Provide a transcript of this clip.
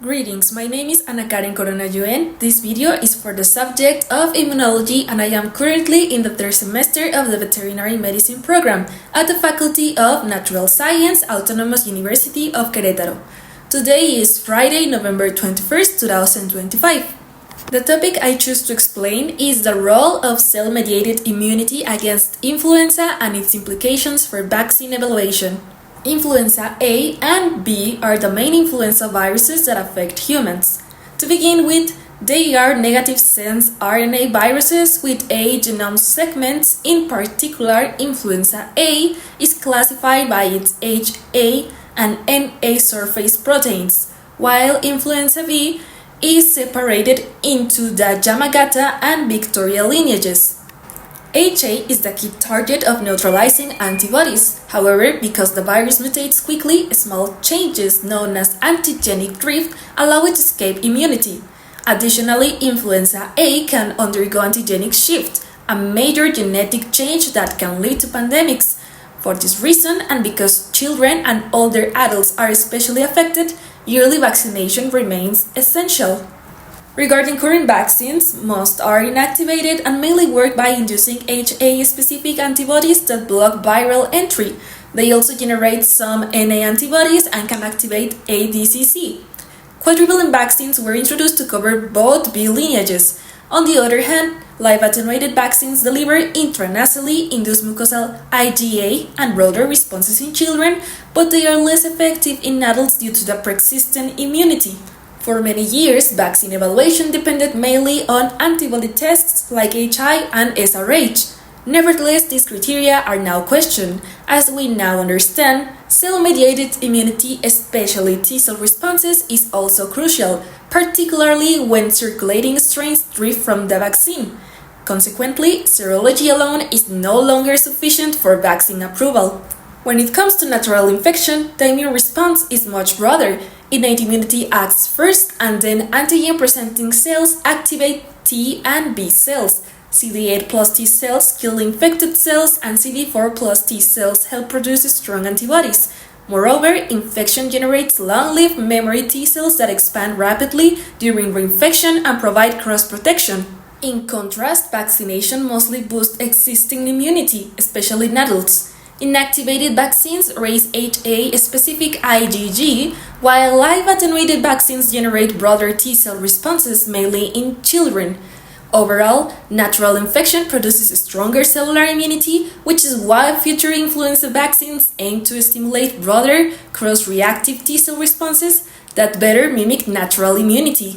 Greetings, my name is Ana Yuen. This video is for the subject of immunology and I am currently in the third semester of the veterinary medicine program at the Faculty of Natural Science, Autonomous University of Querétaro. Today is Friday, November 21st, 2025. The topic I choose to explain is the role of cell-mediated immunity against influenza and its implications for vaccine evaluation. Influenza A and B are the main influenza viruses that affect humans. To begin with, they are negative sense RNA viruses with A genome segments. In particular, influenza A is classified by its HA and NA surface proteins, while influenza B is separated into the Yamagata and Victoria lineages. HA is the key target of neutralizing antibodies. However, because the virus mutates quickly, small changes known as antigenic drift allow it to escape immunity. Additionally, influenza A can undergo antigenic shift, a major genetic change that can lead to pandemics. For this reason, and because children and older adults are especially affected, yearly vaccination remains essential. Regarding current vaccines, most are inactivated and mainly work by inducing HA-specific antibodies that block viral entry. They also generate some NA antibodies and can activate ADCC. Quadrivalent vaccines were introduced to cover both B lineages. On the other hand, live attenuated vaccines deliver intranasally induced mucosal IgA and broader responses in children, but they are less effective in adults due to the persistent immunity. For many years, vaccine evaluation depended mainly on antibody tests like HI and SRH. Nevertheless, these criteria are now questioned. As we now understand, cell-mediated immunity, especially T-cell responses, is also crucial, particularly when circulating strains drift from the vaccine. Consequently, serology alone is no longer sufficient for vaccine approval. When it comes to natural infection, the immune response is much broader. Innate immunity acts first, and then antigen-presenting cells activate T and B cells. CD8 plus T cells kill infected cells, and CD4 plus T cells help produce strong antibodies. Moreover, infection generates long-lived memory T cells that expand rapidly during reinfection and provide cross-protection. In contrast, vaccination mostly boosts existing immunity, especially in adults. Inactivated vaccines raise HA-specific IgG, while live attenuated vaccines generate broader T-cell responses, mainly in children. Overall, natural infection produces stronger cellular immunity, which is why future influenza vaccines aim to stimulate broader, cross-reactive T-cell responses that better mimic natural immunity.